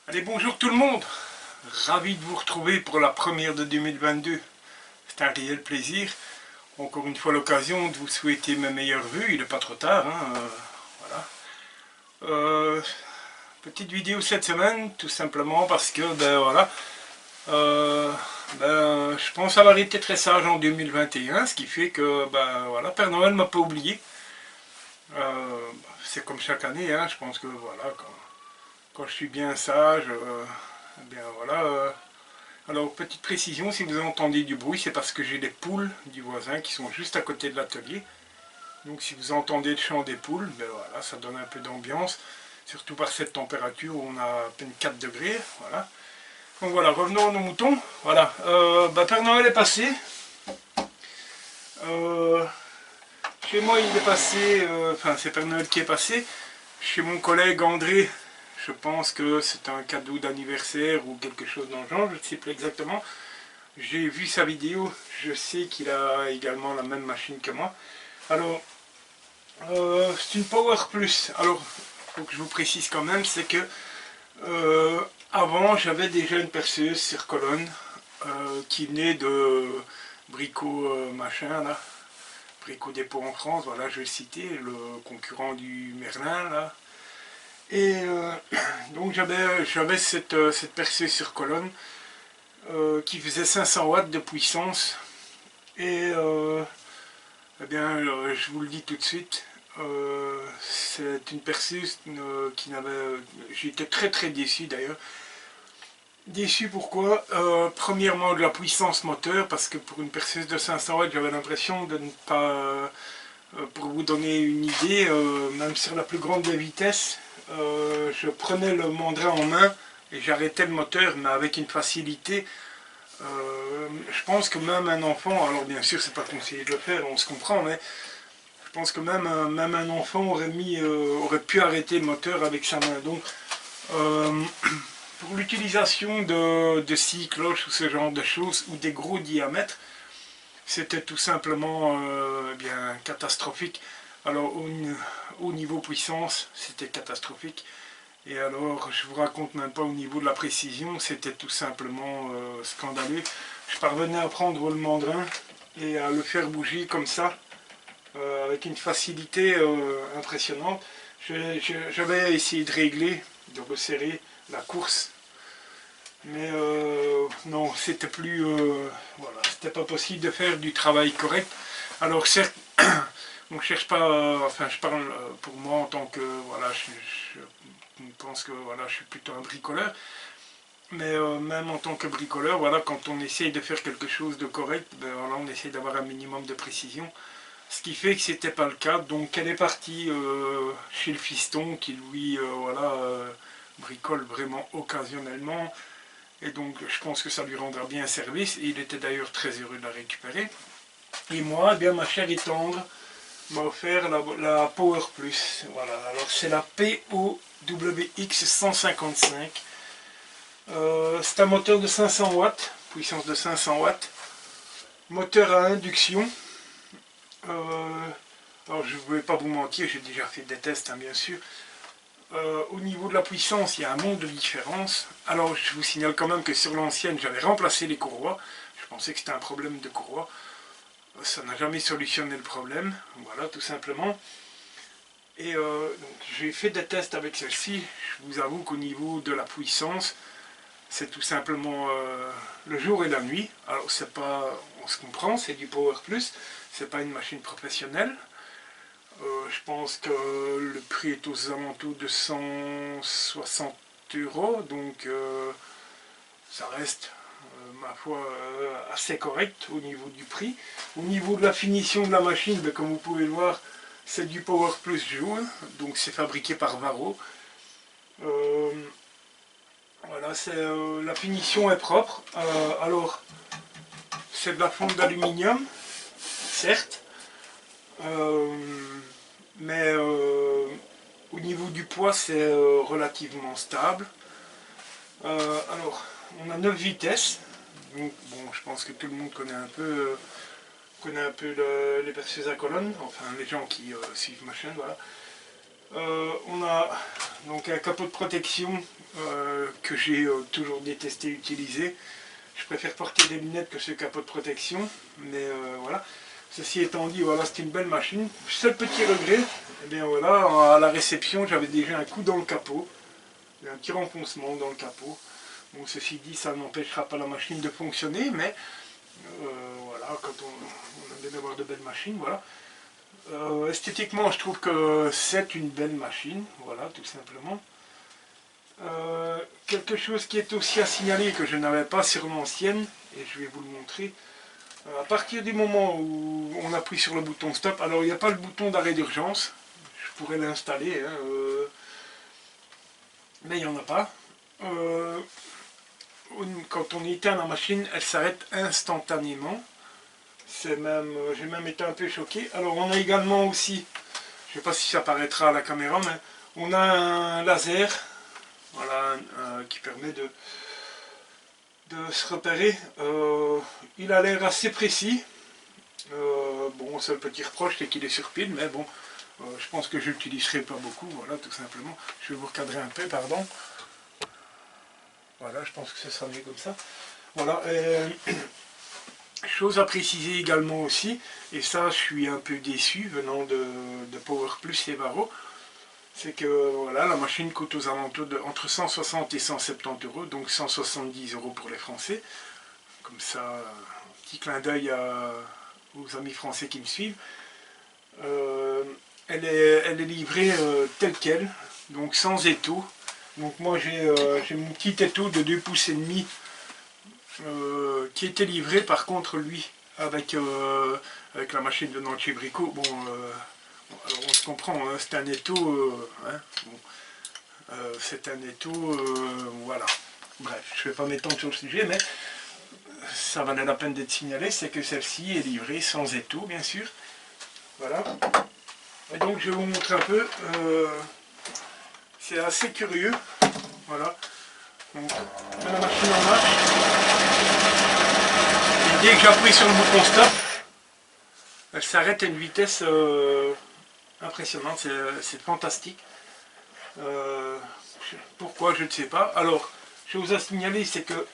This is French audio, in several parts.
Allez, bonjour tout le monde. Ravi de vous retrouver pour la première de 2022. C'est un réel plaisir. Encore une fois l'occasion de vous souhaiter mes meilleures vues. Il n'est pas trop tard, hein, voilà. Petite vidéo cette semaine, tout simplement parce que, voilà, je pense avoir été très sage en 2021, ce qui fait que, voilà, Père Noël m'a pas oublié. C'est comme chaque année, hein, je pense que, voilà, quand je suis bien sage, eh bien voilà. Alors, petite précision, si vous entendez du bruit, c'est parce que j'ai des poules du voisin qui sont juste à côté de l'atelier. Donc si vous entendez le chant des poules, ben voilà, ça donne un peu d'ambiance, surtout par cette température où on a à peine 4 degrés. Voilà. Donc voilà, revenons à nos moutons. Voilà, Père Noël est passé. Chez moi, il est passé, enfin c'est Père Noël qui est passé. Chez mon collègue André, je pense que c'est un cadeau d'anniversaire ou quelque chose dans le genre, je ne sais plus exactement. J'ai vu sa vidéo, je sais qu'il a également la même machine que moi. Alors, c'est une Power Plus. Alors, il faut que je vous précise quand même, c'est que avant, j'avais déjà une perceuse sur colonne qui venait de Brico machin là. Brico Dépôt en France, voilà, je vais le citer, le concurrent du Merlin là. Et donc j'avais cette perceuse sur colonne qui faisait 500 watts de puissance. Et eh bien, je vous le dis tout de suite, c'est une perceuse qui n'avait... J'étais très déçu d'ailleurs. Déçu pourquoi premièrement de la puissance moteur, parce que pour une perceuse de 500 watts, j'avais l'impression de ne pas... pour vous donner une idée, même sur la plus grande des vitesses, je prenais le mandrin en main et j'arrêtais le moteur, mais avec une facilité. Je pense que même un enfant, alors bien sûr c'est pas conseillé de le faire, on se comprend, mais je pense que même un enfant aurait pu arrêter le moteur avec sa main. Donc pour l'utilisation de scie cloches ou ce genre de choses, ou des gros diamètres, c'était tout simplement bien catastrophique. Alors au niveau puissance, c'était catastrophique. Et alors, je vous raconte même pas au niveau de la précision, c'était tout simplement scandaleux. Je parvenais à prendre le mandrin et à le faire bouger comme ça, avec une facilité impressionnante. J'avais essayé de régler, de resserrer la course, mais non, c'était plus, voilà, c'était pas possible de faire du travail correct. Alors certes, on cherche pas, enfin je parle pour moi en tant que, voilà, je pense que voilà, je suis plutôt un bricoleur, mais même en tant que bricoleur, voilà, quand on essaye de faire quelque chose de correct, ben, voilà, on essaie d'avoir un minimum de précision. Ce qui fait que c'était pas le cas, donc elle est partie chez le fiston qui lui, voilà, bricole vraiment occasionnellement. Et donc je pense que ça lui rendra bien service, et il était d'ailleurs très heureux de la récupérer. Et moi, eh bien, ma chère et tendre m'a offert la Power Plus. Voilà, alors c'est la POWX 155. C'est un moteur de 500 watts, puissance de 500 watts. Moteur à induction. Alors je ne vais pas vous mentir, j'ai déjà fait des tests, hein, bien sûr. Au niveau de la puissance, il y a un monde de différence. Alors je vous signale quand même que sur l'ancienne, j'avais remplacé les courroies. Je pensais que c'était un problème de courroie. Ça n'a jamais solutionné le problème. Voilà, tout simplement. Et donc j'ai fait des tests avec celle-ci. Je vous avoue qu'au niveau de la puissance, c'est tout simplement le jour et la nuit. Alors c'est pas, on se comprend, c'est du Power Plus. C'est pas une machine professionnelle. Je pense que le prix est aux alentours de 160 €, donc ça reste, ma foi, assez correct au niveau du prix. Au niveau de la finition de la machine, ben, comme vous pouvez le voir, c'est du Power Plus jaune, donc c'est fabriqué par Varro. Voilà, la finition est propre. Alors, c'est de la fonte d'aluminium, certes, mais au niveau du poids, c'est relativement stable. Alors, on a 9 vitesses. Donc, bon, je pense que tout le monde connaît un peu, les perceuses à colonne, enfin les gens qui suivent ma chaîne, voilà. On a donc un capot de protection que j'ai toujours détesté utiliser. Je préfère porter des lunettes que ce capot de protection, mais voilà. Ceci étant dit, voilà, c'est une belle machine. Seul petit regret, eh bien voilà, à la réception, j'avais déjà un coup dans le capot, un petit renfoncement dans le capot. Bon, ceci dit, ça n'empêchera pas la machine de fonctionner, mais voilà, quand on aime bien avoir de belles machines, voilà. Esthétiquement, je trouve que c'est une belle machine, voilà, tout simplement. Quelque chose qui est aussi à signaler que je n'avais pas sur l'ancienne, et je vais vous le montrer. À partir du moment où on appuie sur le bouton stop, alors il n'y a pas le bouton d'arrêt d'urgence, je pourrais l'installer, hein, mais il n'y en a pas. Quand on éteint la machine, elle s'arrête instantanément. J'ai même été un peu choqué. Alors on a également aussi, je ne sais pas si ça apparaîtra à la caméra, mais on a un laser, voilà, qui permet de se repérer. Il a l'air assez précis. Bon, seul petit reproche, c'est qu'il est sur pile, mais bon, je pense que je l'utiliserai pas beaucoup, voilà, tout simplement. Je vais vous recadrer un peu, pardon. Voilà, je pense que ce sera mieux comme ça. Voilà. Chose à préciser également aussi, et ça je suis un peu déçu venant de Power Plus et Varro, c'est que voilà, la machine coûte aux alentours de entre 160 et 170 euros, donc 170 euros pour les Français. Comme ça, un petit clin d'œil aux amis français qui me suivent. Elle est livrée telle qu'elle, donc sans étau. Donc moi j'ai mon petit étau de 2 pouces et demi qui était livré, par contre lui avec la machine de Nancy Bricot. Bon, alors on se comprend, hein, c'est un étau, hein, bon, c'est un étau, voilà. Bref, je ne vais pas m'étendre sur le sujet, mais ça valait la peine d'être signalé, c'est que celle-ci est livrée sans étau, bien sûr. Voilà. Et donc je vais vous montrer un peu, c'est assez curieux, voilà. Donc, on met la machine en marche, et dès que j'appuie sur le bouton stop, elle s'arrête à une vitesse impressionnante, c'est fantastique. Pourquoi, je ne sais pas. Alors, je vous ai signalé, c'est que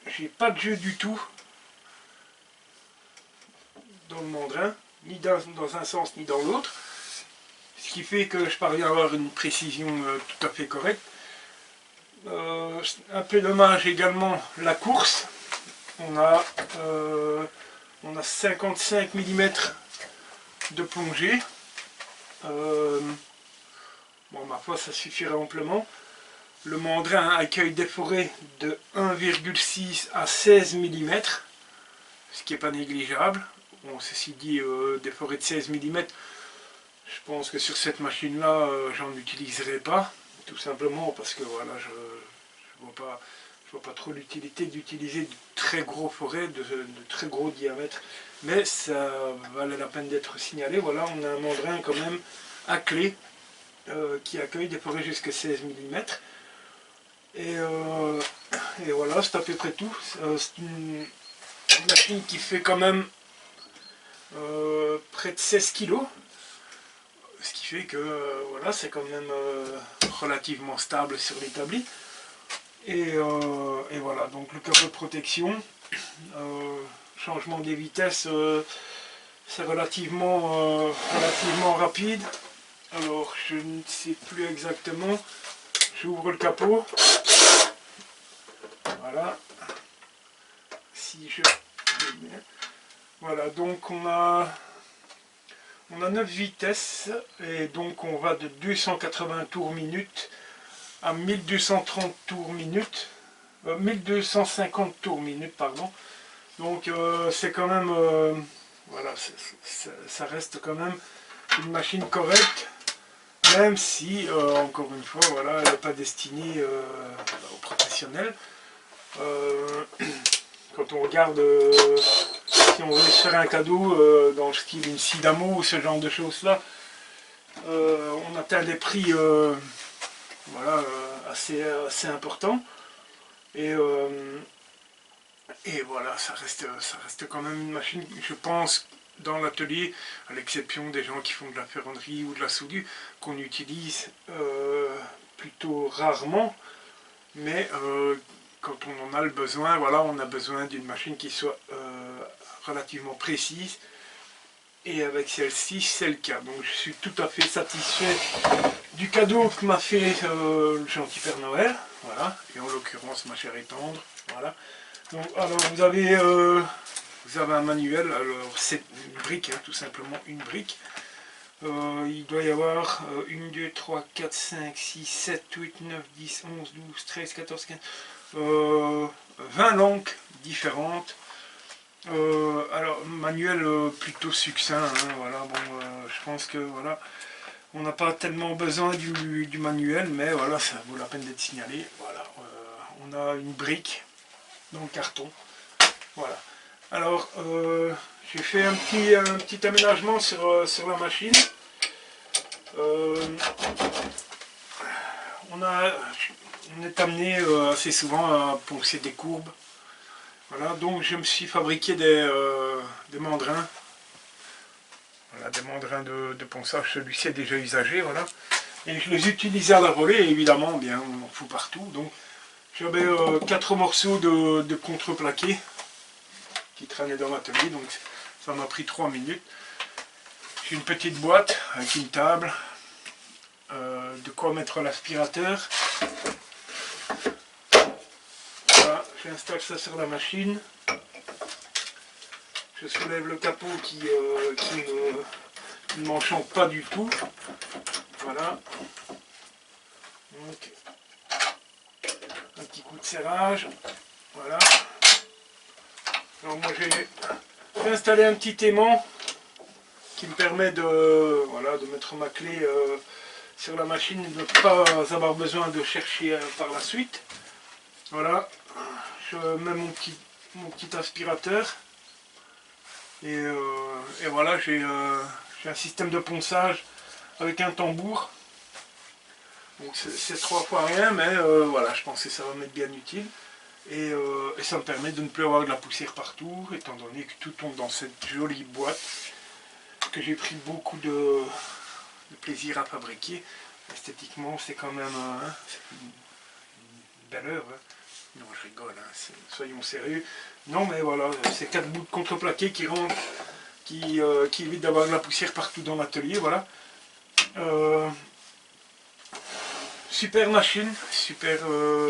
j'ai pas de jeu du tout dans le mandrin, ni dans un sens ni dans l'autre, ce qui fait que je parviens à avoir une précision tout à fait correcte. Un peu dommage également la course. On a 55 mm de plongée. Bon, ma foi, ça suffirait amplement. Le mandrin accueille des forêts de 1,6 à 16 mm, ce qui n'est pas négligeable. Bon, ceci dit, des forêts de 16 mm, je pense que sur cette machine-là, j'en utiliserai pas, tout simplement parce que voilà, je vois pas trop l'utilité d'utiliser de très gros forêts, de très gros diamètres, mais ça valait la peine d'être signalé. Voilà, on a un mandrin quand même à clé qui accueille des forêts jusqu'à 16 mm. Et voilà, c'est à peu près tout. C'est une machine qui fait quand même près de 16 kg. Ce qui fait que voilà, c'est quand même relativement stable sur l'établi. Et voilà, donc le capot de protection, changement des vitesses, c'est relativement rapide. Alors je ne sais plus exactement, j'ouvre le capot, voilà, si je... Voilà, donc on a 9 vitesses, et donc on va de 280 tours minute à 1230 tours minute, 1250 tours minute, pardon. Donc c'est quand même, voilà, ça reste quand même une machine correcte, même si, encore une fois, voilà, elle n'est pas destinée aux professionnels. Quand on regarde, si on veut se faire un cadeau dans le style une scie d'amour ou ce genre de choses là, on atteint des prix voilà, assez importants. Et voilà, ça reste quand même une machine, je pense, dans l'atelier, à l'exception des gens qui font de la ferronnerie ou de la soudure, qu'on utilise plutôt rarement, mais quand on en a le besoin, voilà, on a besoin d'une machine qui soit relativement précise, et avec celle-ci, c'est le cas. Donc je suis tout à fait satisfait du cadeau que m'a fait le gentil Père Noël, voilà, et en l'occurrence ma chère et tendre, voilà. Donc, alors vous avez un manuel, alors c'est une brique, hein, tout simplement une brique. Il doit y avoir 1, 2, 3, 4, 5, 6, 7, 8, 9, 10, 11, 12, 13, 14, 15, 20 langues différentes. Alors, manuel plutôt succinct, hein, voilà, bon, je pense que voilà, on n'a pas tellement besoin du manuel, mais voilà, ça vaut la peine d'être signalé. Voilà, on a une brique dans le carton, voilà. Alors, j'ai fait un petit aménagement sur la machine. On est amené assez souvent à poncer des courbes. Voilà, donc je me suis fabriqué des mandrins. Voilà, des mandrins de ponçage, celui-ci est déjà usagé, voilà. Et je les utilisais à la volée, et évidemment, bien, on en fout partout. Donc j'avais 4 morceaux de contreplaqué qui traînaient dans l'atelier, donc ça m'a pris 3 minutes. J'ai une petite boîte avec une table, de quoi mettre l'aspirateur. Voilà, j'installe ça sur la machine. Je soulève le capot qui ne m'enchante pas du tout. Voilà. Donc, un petit coup de serrage. Voilà. Alors moi j'ai installé un petit aimant qui me permet voilà, de mettre ma clé sur la machine et de ne pas avoir besoin de chercher par la suite. Voilà. Je mets mon petit aspirateur. Et voilà, j'ai un système de ponçage avec un tambour. Donc c'est 3 fois rien, mais voilà, je pense que ça va m'être bien utile. Et ça me permet de ne plus avoir de la poussière partout, étant donné que tout tombe dans cette jolie boîte que j'ai pris beaucoup de plaisir à fabriquer. Esthétiquement, c'est quand même une belle œuvre. Hein. Non, je rigole, hein, soyons sérieux. Non, mais voilà, c'est 4 bouts de contreplaqué qui rentrent, qui évitent d'avoir de la poussière partout dans l'atelier, voilà. Super machine, super,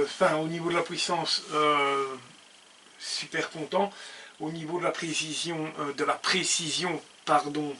enfin au niveau de la puissance, super content. Au niveau de la précision, pardon,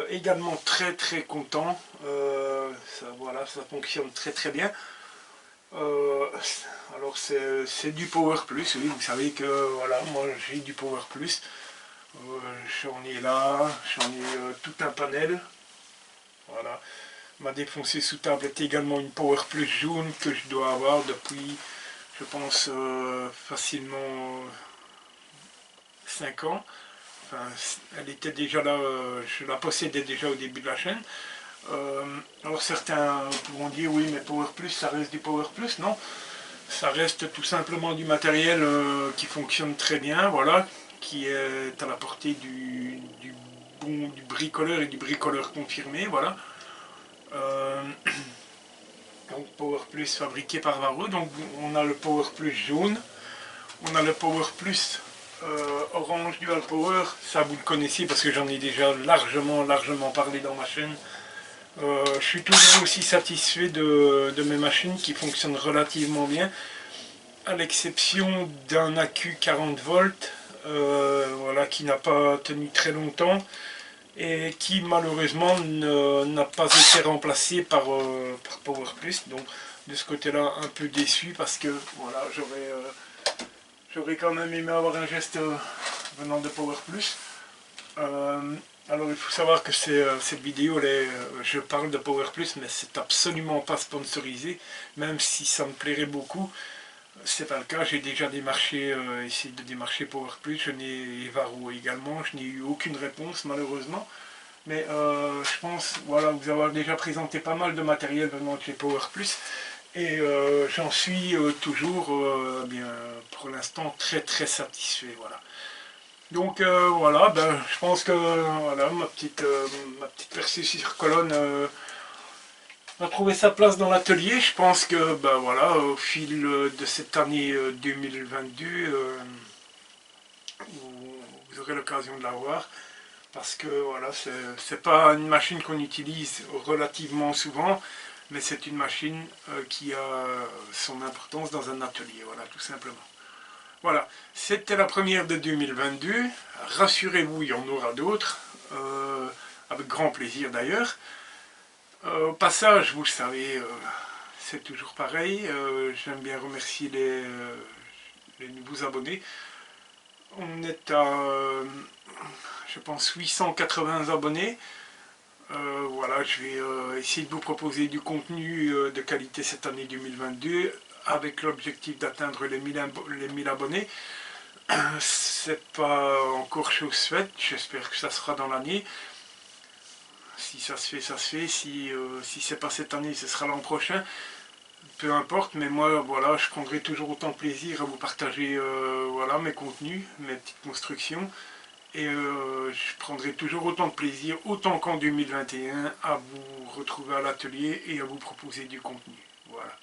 également très très content. Ça, voilà, ça fonctionne très très bien. Alors c'est du Power Plus, oui, vous savez que voilà, moi j'ai du Power Plus. J'en ai là, j'en ai tout un panel. Voilà. Ma défoncée sous table est également une Power Plus jaune que je dois avoir depuis, je pense, facilement 5 ans. Enfin, elle était déjà là, je la possédais déjà au début de la chaîne. Alors certains pourront dire oui, mais Power Plus, ça reste du Power Plus. Non, ça reste tout simplement du matériel qui fonctionne très bien, voilà, qui est à la portée du bricoleur et du bricoleur confirmé, voilà. Donc Power Plus fabriqué par Varro. Donc on a le Power Plus jaune, on a le Power Plus orange Dual Power, ça vous le connaissez parce que j'en ai déjà largement parlé dans ma chaîne. Je suis toujours aussi satisfait de mes machines qui fonctionnent relativement bien, à l'exception d'un accu 40 volts, voilà, qui n'a pas tenu très longtemps et qui malheureusement n'a pas été remplacé par Power Plus. Donc de ce côté-là, un peu déçu parce que voilà, j'aurais quand même aimé avoir un geste venant de Power Plus. Alors il faut savoir que cette vidéo, je parle de Power Plus, mais c'est absolument pas sponsorisé, même si ça me plairait beaucoup. C'est pas le cas, j'ai déjà démarché, essayé de démarcher Power Plus, je n'ai Varro également, je n'ai eu aucune réponse malheureusement. Mais je pense voilà, vous avoir déjà présenté pas mal de matériel venant de chez Power Plus. Et j'en suis toujours, bien, pour l'instant, très très satisfait. Voilà. Donc voilà, ben, je pense que voilà, ma petite percée sur colonne a trouvé sa place dans l'atelier. Je pense que ben, voilà, au fil de cette année 2022, vous aurez l'occasion de la voir. Parce que voilà, c'est pas une machine qu'on utilise relativement souvent, mais c'est une machine qui a son importance dans un atelier, voilà, tout simplement. Voilà, c'était la première de 2022. Rassurez-vous, il y en aura d'autres, avec grand plaisir d'ailleurs. Au passage, vous le savez, c'est toujours pareil. J'aime bien remercier les nouveaux abonnés. On est à, je pense, 880 abonnés. Voilà, je vais essayer de vous proposer du contenu de qualité cette année 2022 avec l'objectif d'atteindre les 1000 abonnés. C'est pas encore chose faite, j'espère que ça sera dans l'année. Si ça se fait, ça se fait. Si c'est pas cette année, ce sera l'an prochain. Peu importe, mais moi, voilà, je prendrai toujours autant de plaisir à vous partager voilà, mes contenus, mes petites constructions. Et je prendrai toujours autant de plaisir, autant qu'en 2021, à vous retrouver à l'atelier et à vous proposer du contenu. Voilà.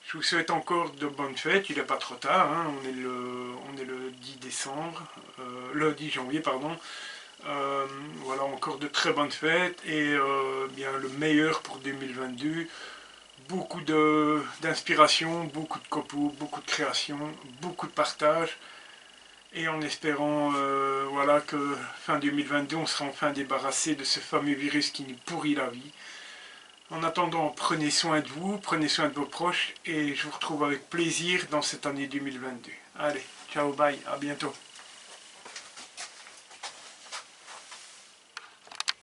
Je vous souhaite encore de bonnes fêtes, il n'est pas trop tard, hein. On est le 10 décembre, le 10 janvier, pardon. Voilà, encore de très bonnes fêtes et bien le meilleur pour 2022. Beaucoup d'inspiration, beaucoup de copeaux, beaucoup de création, beaucoup de partage. Et en espérant voilà, que fin 2022, on sera enfin débarrassé de ce fameux virus qui nous pourrit la vie. En attendant, prenez soin de vous, prenez soin de vos proches et je vous retrouve avec plaisir dans cette année 2022. Allez, ciao, bye, à bientôt.